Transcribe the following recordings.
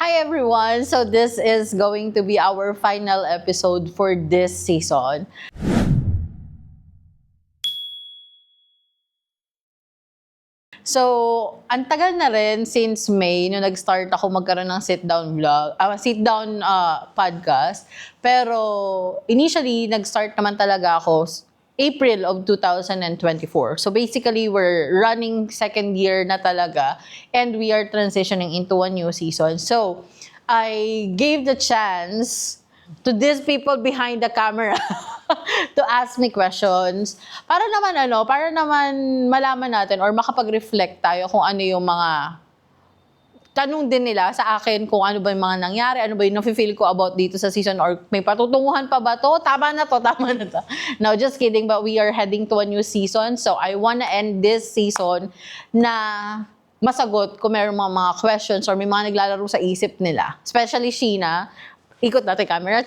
Hi everyone! So this is going to be our final episode for this season. So, ang tagal na rin since May, nung nag-start ako magkaroon ng sit-down podcast. Pero, initially, nag-start naman talaga ako April of 2024. So, basically, we're running second year na talaga and we are transitioning into a new season. So, I gave the chance to these people behind the camera to ask me questions para naman malaman natin or makapag-reflect tayo kung ano yung mga tanong din nila sa akin, kung ano ba yung mga nangyari, ano ba yung nafe-feel ko about dito sa season, or may patutunguhan pa ba to? Tama na to. No, just kidding, but we are heading to a new season. So I wanna end this season na masagot kung meron mga questions or may mga naglalaro sa isip nila. Especially Sheena. Ikot natin camera.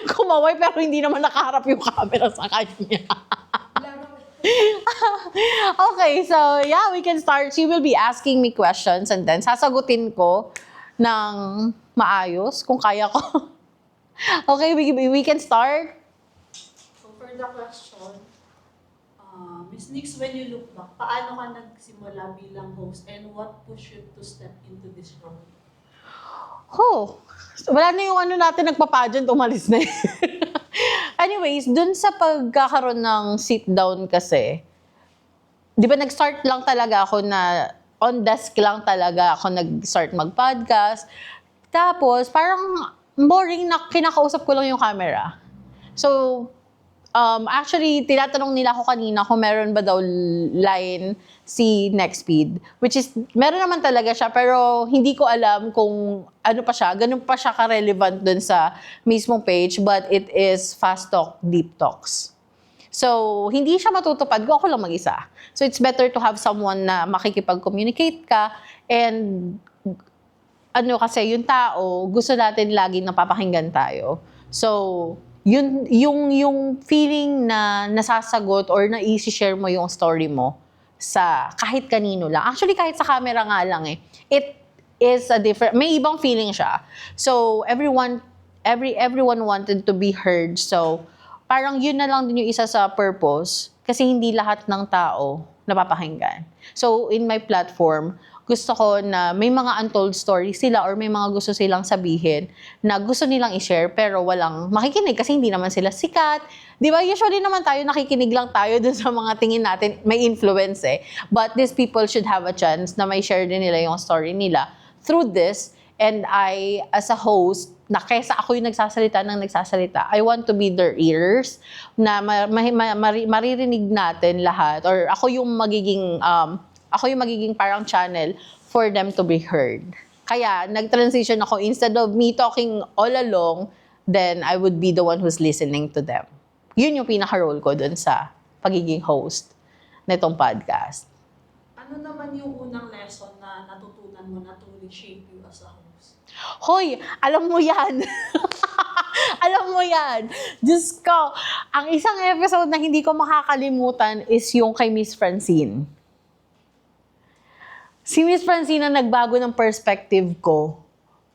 Kumaway pero hindi naman nakaharap yung camera sa kanya. Okay, so yeah, we can start. She will be asking me questions and then sasagutin ko ng maayos kung kaya ko. Okay, we can start. So for the question, Ms. Nix, when you look back, paano ka nagsimula bilang host and what pushed you to step into this role? Wala na yung natin nagpa-pageant, umalis na. Anyways, dun sa pagkakaroon ng sit-down kasi, di ba nag-start lang talaga ako na on desk lang talaga ako nag-start mag-podcast. Tapos, parang boring na kinakausap ko lang yung camera. So, actually, tinatanong nila ako kanina kung meron ba daw line si Nextpeed. Which is, meron naman talaga siya, pero hindi ko alam kung ano pa siya, ganun pa siya ka-relevant dun sa mismong page, but it is Fast Talk, Deep Talks. So, hindi siya matutupad kung ako lang mag-isa. So, it's better to have someone na makikipag-communicate ka, and kasi yung tao, gusto natin lagi napapakinggan tayo. So, yung feeling na nasasagot or na i-share mo yung story mo sa kahit kanino lang. Actually, kahit sa camera nga lang it is a different, may ibang feeling siya. So, everyone wanted to be heard. So, parang yun na lang din yung isa sa purpose kasi hindi lahat ng tao napapakinggan. So, in my platform, gusto ko na may mga untold stories sila or may mga gusto silang sabihin na gusto nilang i-share pero walang makikinig kasi hindi naman sila sikat. Di ba? Usually naman tayo, nakikinig lang tayo dun sa mga tingin natin may influence But these people should have a chance na may share din nila yung story nila through this. And I, as a host, na kesa ako yung nagsasalita, I want to be their ears na maririnig natin lahat, or ako yung magiging parang channel for them to be heard. Kaya, nag-transition ako. Instead of me talking all along, then I would be the one who's listening to them. Yun yung pinaka-role ko dun sa pagiging host nitong podcast. Ano naman yung unang lesson na natutunan mo na to reshape you as a host? Hoy, alam mo yan. Alam mo yan. Diyos ko, ang isang episode na hindi ko makakalimutan is yung kay Miss Francine. Si Miss Francine ang nagbago ng perspective ko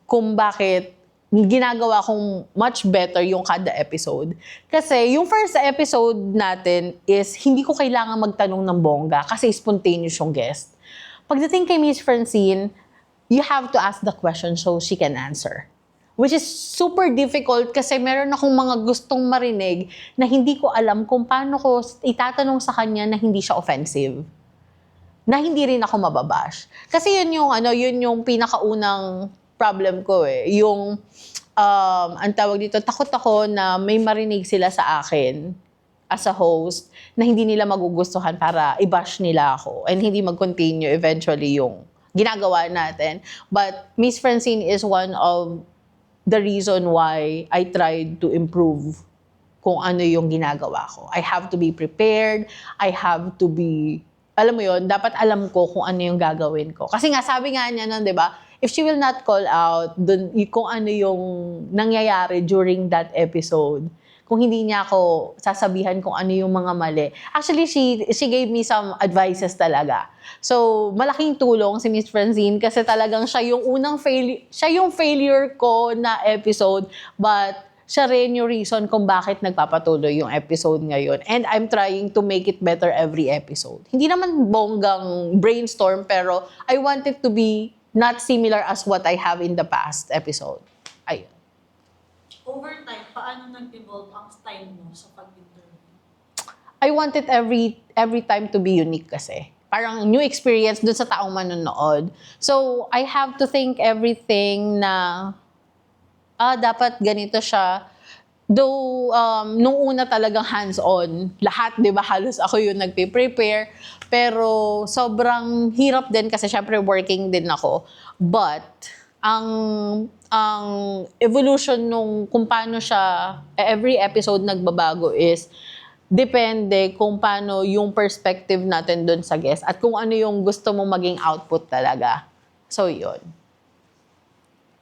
kung bakit ginagawa kong much better yung kada episode. Kasi yung first episode natin is hindi ko kailangan magtanong ng bongga kasi spontaneous yung guest. Pagdating kay Miss Francine, you have to ask the question so she can answer. Which is super difficult kasi meron akong mga gustong marinig na hindi ko alam kung paano ko itatanong sa kanya na hindi siya offensive. Na hindi rin ako mababash. Kasi yun yung pinakaunang problem ko Yung, ang tawag dito, takot ako na may marinig sila sa akin as a host na hindi nila magugustuhan para i-bash nila ako and hindi mag-continue eventually yung ginagawa natin. But Miss Francine is one of the reason why I tried to improve kung ano yung ginagawa ko. I have to be prepared. I have to be, alam mo yun, dapat alam ko kung ano yung gagawin ko. Kasi nga, sabi nga niya nun, di ba, if she will not call out kung ano yung nangyayari during that episode, kung hindi niya ako sasabihan kung ano yung mga mali. Actually, she gave me some advices talaga. So, malaking tulong si Miss Francine kasi talagang siya yung failure ko na episode, but siya rin yung reason kung bakit nagpapatuloy yung episode ngayon. And I'm trying to make it better every episode. Hindi naman bonggang brainstorm, pero I want it to be not similar as what I have in the past episode. Ayun. Over time, paano nag-evolve ang style mo sa pag-interview? I want it every time to be unique kasi. Parang new experience dun sa taong manonood. So, I have to think everything na, dapat ganito siya. Though, nung una talagang hands-on, lahat, di ba, halos ako yung nagpe-prepare. Pero, sobrang hirap din kasi syempre working din ako. But, ang evolution nung kung paano siya, every episode nagbabago is, depende kung paano yung perspective natin dun sa guest at kung ano yung gusto mong maging output talaga. So, yun.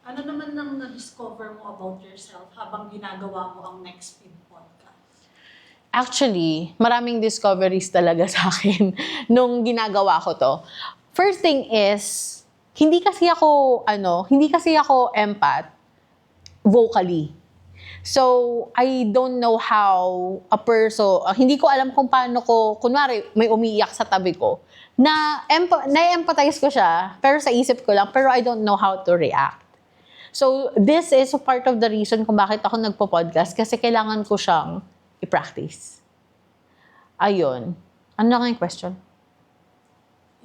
Ano naman nang na-discover mo about yourself habang ginagawa mo ang Next Feed podcast? Actually, maraming discoveries talaga sa akin nung ginagawa ko to. First thing is, hindi kasi ako empath vocally. So, I don't know how a person, hindi ko alam kung paano ko, kunwari, may umiiyak sa tabi ko, na-empathize ko siya, pero sa isip ko lang, pero I don't know how to react. So, this is part of the reason kung bakit ako nagpo-podcast, kasi kailangan ko siyang i-practice. Ayun. Ano nga yung question?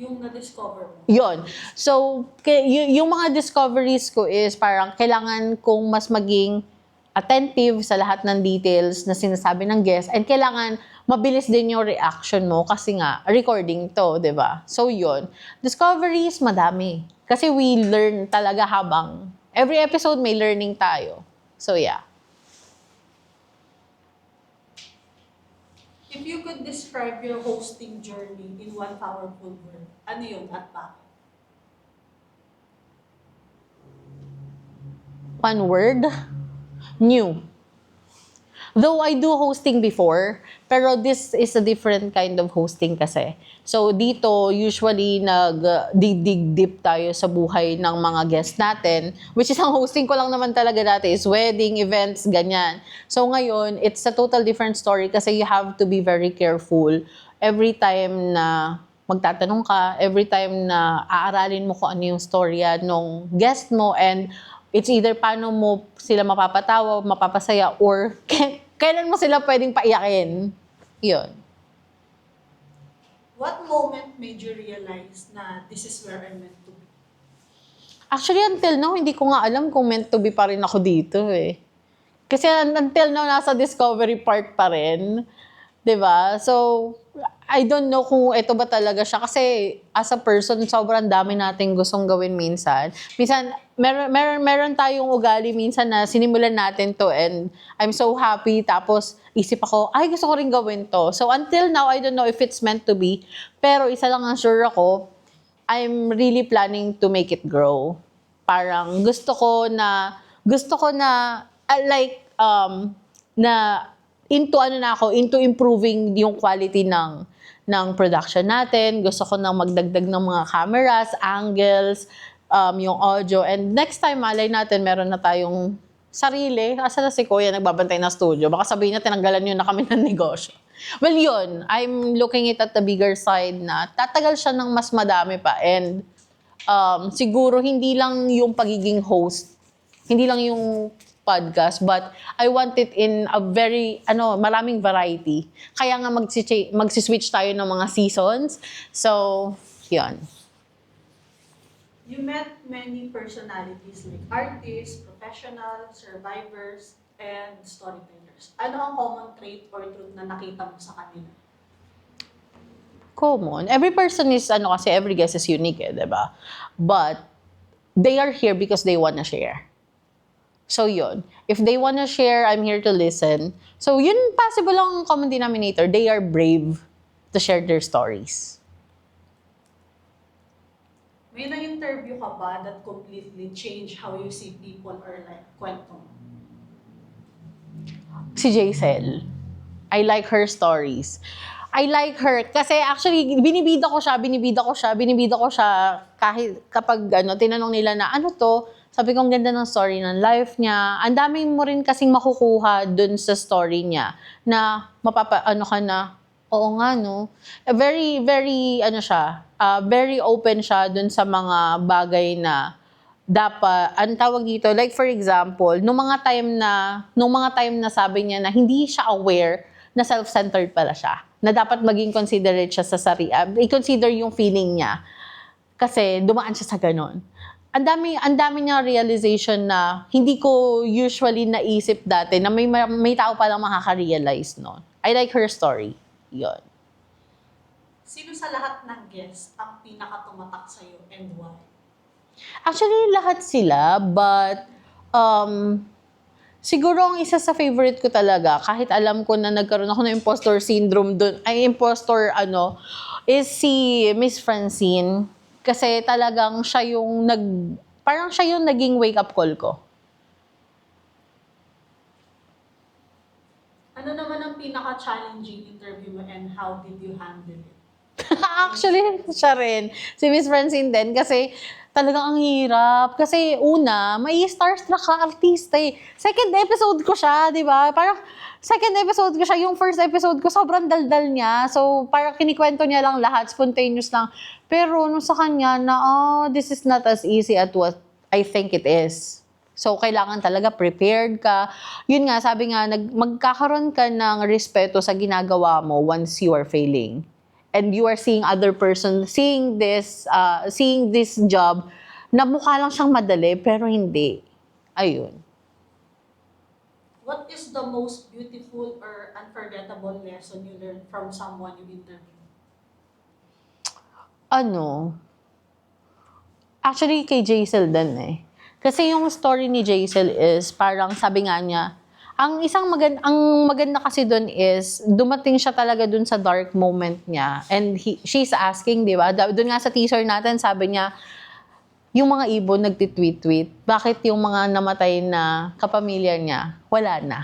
Yung na-discover mo? Yun. So, yung mga discoveries ko is parang kailangan kong mas maging attentive sa lahat ng details na sinasabi ng guest, and kailangan mabilis din yung reaction mo kasi nga, recording to, di ba? So, yun. Discoveries, madami. Kasi we learn talaga habang, every episode may learning tayo. So, yeah. If you could describe your hosting journey in one powerful word, ano yun at bakit? One word? New. Though I do hosting before, pero this is a different kind of hosting kasi. So dito, usually nag-dig deep tayo sa buhay ng mga guests natin, which is ang hosting ko lang naman talaga dati is wedding, events, ganyan. So ngayon, it's a total different story kasi you have to be very careful every time na magtatanong ka, every time na aaralin mo kung ano yung storya nung guest mo, and it's either paano mo sila mapapatawa, mapapasaya, or kailan mo sila pwedeng paiyakin. Yun. What moment made you realize na this is where I'm meant to be? Actually, until now, hindi ko nga alam kung meant to be pa rin ako dito eh. Kasi until now, nasa discovery part pa rin. 'Di ba? So, I don't know kung ito ba talaga siya. Kasi as a person, sobrang dami nating gustong gawin minsan. Minsan, meron tayong ugali minsan na sinimulan natin to, and I'm so happy. Tapos, isip ako, ay, gusto ko rin gawin to. So, until now, I don't know if it's meant to be. Pero isa lang ang sure ako, I'm really planning to make it grow. Parang gusto ko na into improving yung quality ng production natin. Gusto ko nang magdagdag ng mga cameras, angles, yung audio. And next time, malay natin, meron na tayong sarili. Asa na si Kuya nagbabantay na studio? Baka sabihin niya, tinanggalan nyo na kami ng negosyo. Well, yun. I'm looking it at the bigger side na tatagal siya ng mas madami pa. And siguro hindi lang yung pagiging host, hindi lang yung podcast, but I want it in a very, maraming variety. Kaya nga magsiswitch tayo ng mga seasons. So, yun. You met many personalities like artists, professionals, survivors, and storytellers. Ano ang common trait or truth na nakita mo sa kanila? Common. Every person is, kasi every guest is unique, diba? But, they are here because they wanna share. So, yun. If they wanna share, I'm here to listen. So, yun possible ang common denominator. They are brave to share their stories. May na-interview ka ba that completely changed how you see people or like kwento? Si Jaisel. I like her stories. I like her kasi actually binibida ko siya kahit kapag tinanong nila na ano to, sabi ko ang ganda ng story ng life niya. Ang dami mo rin kasing makukuha dun sa story niya na ka na, oo nga no. Very very very open siya dun sa mga bagay na dapat, ang tawag dito, like for example, nung mga time na sabi niya na hindi siya aware na self-centered pala siya, na dapat maging considerate siya sa sarili, i-consider yung feeling niya, kasi dumaan siya sa ganon. Ang dami niya realization na hindi ko usually naisip dati na may tao palang makaka-realize no. I like her story. Yon. Sino sa lahat ng guests ang pinaka-tumatak sa'yo and why? Actually, lahat sila, but siguro ang isa sa favorite ko talaga, kahit alam ko na nagkaroon ako ng impostor syndrome doon, is si Miss Francine. Kasi talagang parang siya yung naging wake-up call ko. Ano naman ang pinaka-challenging interview mo and how did you handle it? Actually, siya rin. Si Miss Francine din. Kasi talagang ang hirap. Kasi una, may starstruck ka artista eh. Second episode ko siya, di ba? Parang second episode ko siya. Yung first episode ko, sobrang daldal niya. So, parang kinikwento niya lang lahat. Spontaneous lang. Pero nung sa kanya na, this is not as easy as what I think it is. So, kailangan talaga prepared ka. Yun nga, sabi nga, magkakaroon ka ng respeto sa ginagawa mo once you are failing. And you are seeing other person, seeing this job, na mukha lang siyang madali, pero hindi. Ayun. What is the most beautiful or unforgettable lesson you learned from someone you interviewed? Actually, kay Jaisel din eh. Kasi yung story ni Jaisel is, parang sabi nga niya, ang maganda kasi doon is, dumating siya talaga doon sa dark moment niya. And she's asking, di ba? Doon nga sa teaser natin, sabi niya, yung mga ibon nagtitweet-tweet. Bakit yung mga namatay na kapamilya niya, wala na?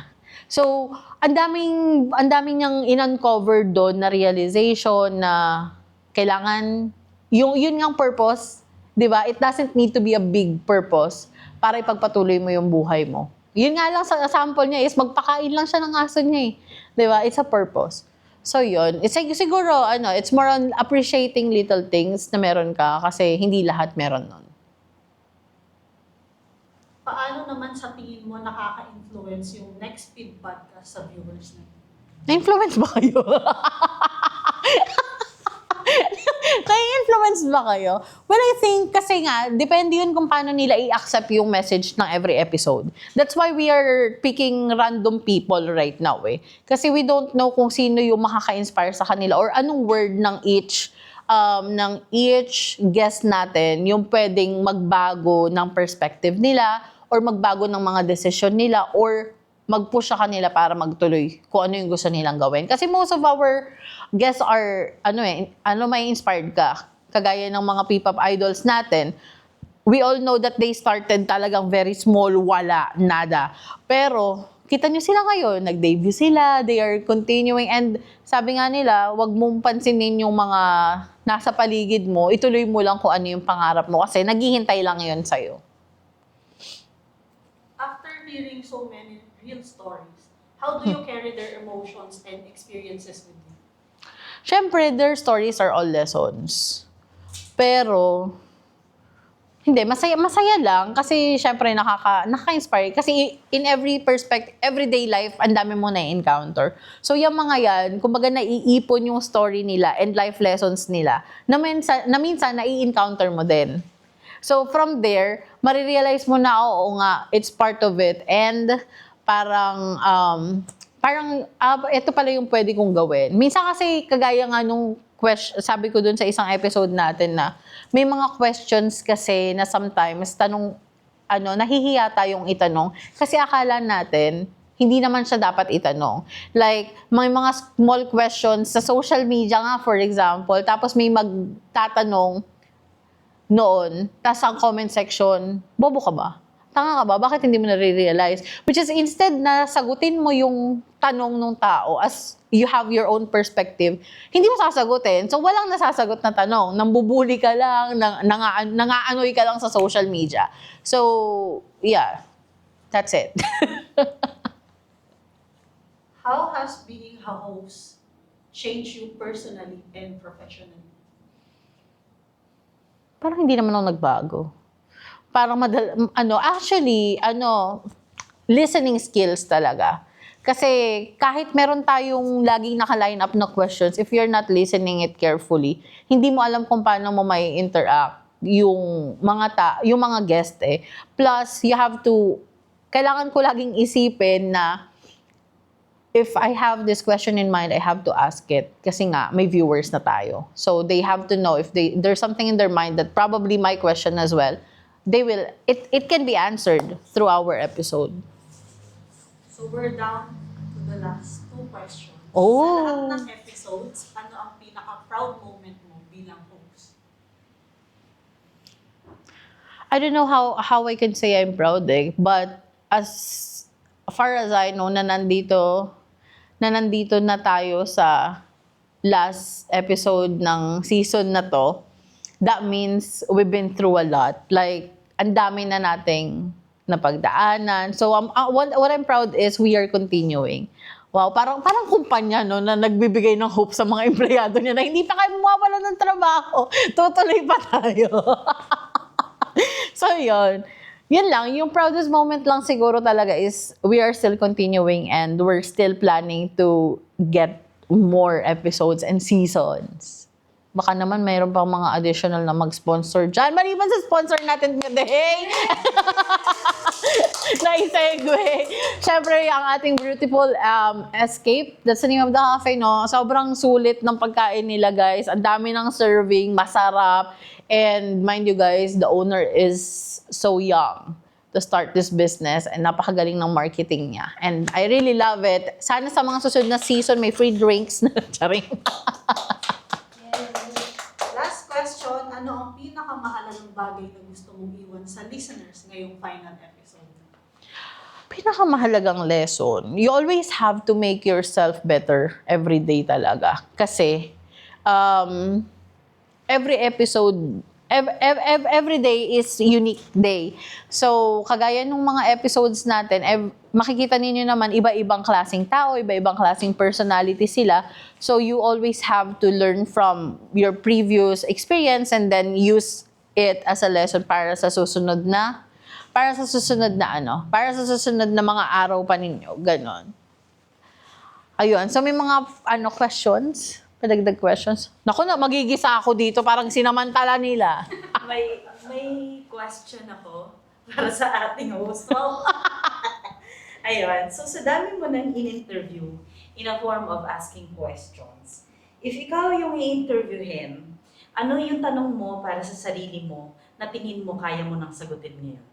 So, ang daming niyang in-uncover doon na realization na kailangan, yun ngang purpose, di ba? It doesn't need to be a big purpose para ipagpatuloy mo yung buhay mo. Yun nga lang sa sample niya is magpakain lang siya ng aso niya eh. Di ba? It's a purpose. So yun. It's like, siguro, it's more on appreciating little things na meron ka kasi hindi lahat meron nun. Paano naman sa tingin mo nakaka-influence yung next feed podcast sa viewers natin? Na-influence ba kayo? Na-influence ba kayo? Well, I think kasi nga, depende yun kung paano nila i-accept yung message ng every episode. That's why we are picking random people right now eh. Kasi we don't know kung sino yung makaka-inspire sa kanila or anong word ng each guest natin yung pwedeng magbago ng perspective nila or magbago ng mga decision nila or mag-push sa kanila para magtuloy kung ano yung gusto nilang gawin. Kasi most of our guests are, may inspired ka. Kagaya ng mga P-pop idols natin. We all know that they started talagang very small, wala, nada. Pero, kita nyo sila ngayon, nag-debut sila, they are continuing, and sabi nga nila, wag mong pansinin yung mga nasa paligid mo, ituloy mo lang kung ano yung pangarap mo kasi naghihintay lang yun sa'yo. After hearing so many real stories, how do you carry their emotions and experiences with you? Siyempre, their stories are all lessons. Pero, hindi, masaya lang kasi syempre nakaka-inspire. Kasi in every perspective, everyday life, ang dami mo na-encounter. So yung mga yan, kumbaga naiipon yung story nila and life lessons nila na minsan nai-encounter mo din. So from there, marirealize mo na, oo nga, it's part of it. And parang ito pala yung pwede kong gawin. Minsan kasi kagaya nga nung sabi ko dun sa isang episode natin na may mga questions kasi na sometimes nahihiya tayong itanong kasi akala natin hindi naman siya dapat itanong. Like, may mga small questions sa social media nga, for example, tapos may magtatanong noon, tapos ang comment section, bobo ka ba? tanga ka ba? Bakit hindi mo nare-realize? Which is instead na sagutin mo yung tanong ng tao as you have your own perspective, hindi mo sasagutin. So, walang nasasagot na tanong. Nambubuli ka lang, nangaanoy ka lang sa social media. So, yeah. That's it. How has being a host changed you personally and professionally? Parang hindi naman ako nagbago. Parang listening skills talaga. Kasi kahit meron tayong laging naka-line up na questions, if you're not listening it carefully, hindi mo alam kung paano mo may interact yung mga guest eh. Plus, kailangan ko laging isipin na if I have this question in mind, I have to ask it. Kasi nga, may viewers na tayo. So, they have to know if there's something in their mind that probably my question as well, it can be answered through our episode. So, we're down to the last 2 questions. Oh. Sa lahat ng episodes, ano ang pinaka-proud moment mo bilang host? I don't know how I can say I'm proud but as far as I know na nandito na tayo sa last episode ng season na to, that means we've been through a lot. Like, ang dami na nating napagdaanan. So, what I'm proud is we are continuing. Wow, parang kumpanya no, na nagbibigay ng hope sa mga empleyado niya na hindi pa kayo mawawala ng trabaho. Tutuloy pa tayo. So, yun lang. Yung proudest moment lang siguro talaga is we are still continuing and we're still planning to get more episodes and seasons. Baka naman mayroon pang mga additional na mag-sponsor dyan. Maliban sa sponsor natin today. Na-segue. Siyempre, ang ating beautiful Escape. That's the name of the cafe, no? Sobrang sulit ng pagkain nila, guys. Ang dami ng serving, masarap. And mind you guys, the owner is so young to start this business and napakagaling ng marketing niya. And I really love it. Sana sa mga susunod na season, may free drinks na charing. Last question, ano ang pinakamahalagang bagay na gusto mong iwan sa listeners ngayong final episode? Pinakamahalagang lesson, you always have to make yourself better every day talaga. Kasi, every episode, every day is unique day. So, kagaya nung mga episodes natin, makikita ninyo naman, iba-ibang klaseng tao, iba-ibang klaseng personality sila. So, you always have to learn from your previous experience and then use it as a lesson para sa susunod na mga araw pa ninyo. Ganon. Ayun. So, may mga questions? Padagdag questions? Naku na, magigisa ako dito. Parang sinamantala nila. may question ako para sa ating host. Wow. Ayun. So, sa dami mo nang in-interview in a form of asking questions, if ikaw yung i-interviewin, ano yung tanong mo para sa sarili mo na tingin mo kaya mo nang sagutin ngayon?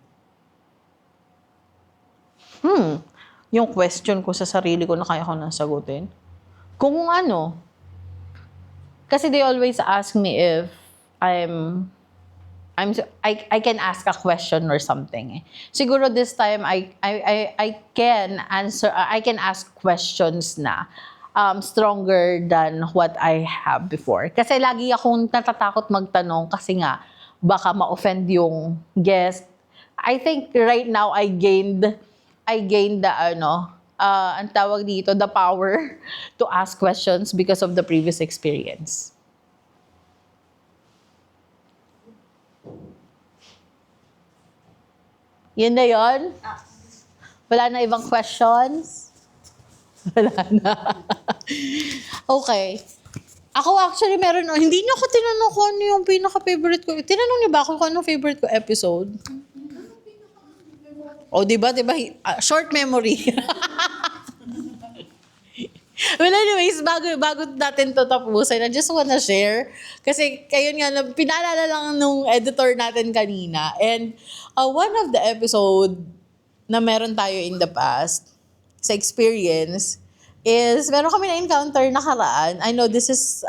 Yung question ko sa sarili ko na kaya ko nang sagutin? Kung ano, kasi they always ask me if I can ask a question or something. Siguro this time I can answer. I can ask questions na stronger than what I have before. Kasi lagi akong natatakot magtanong kasi nga baka ma-offend yung guest. I think right now I gained the ang tawag dito, the power to ask questions because of the previous experience. Yun na yun? Wala na ibang questions? Wala na. Okay. Ako actually meron, hindi niyo ako tinanong kung ano yung pinaka-favorite ko. Tinanong niyo ba ako kung ano favorite ko episode? O, diba? Short memory. Well, anyways, bago natin to tapusin, I just wanna share. Kasi, kayon nga, pinaalala lang nung editor natin kanina. And, one of the episode na meron tayo in the past, sa experience, is meron kami na-encounter nakaraan. I know this is,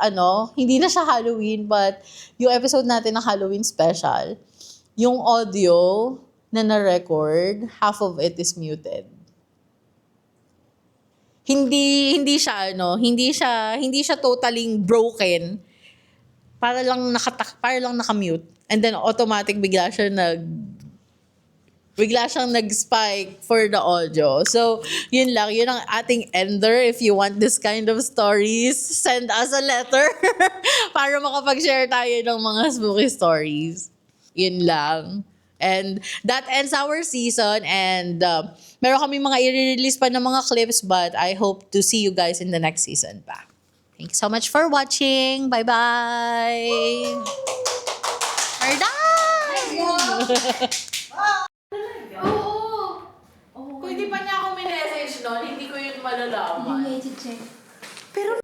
hindi na siya Halloween, but yung episode natin na Halloween special, yung audio, na na-record, half of it is muted. Hindi siya totaling broken. Para lang naka-mute. And then automatic bigla siyang nag-spike for the audio. So, yun lang. Yun ang ating ender. If you want this kind of stories, send us a letter para makapag-share tayo ng mga spooky stories. Yun lang. And that ends our season. And meron kami mga i-release pa ng mga clips, but I hope to see you guys in the next season pa. Thank you so much for watching. Bye-bye! We're done! Oo. Kung hindi pa niya ako minessage noon, hindi ko yun malalaman. Hindi check. Pero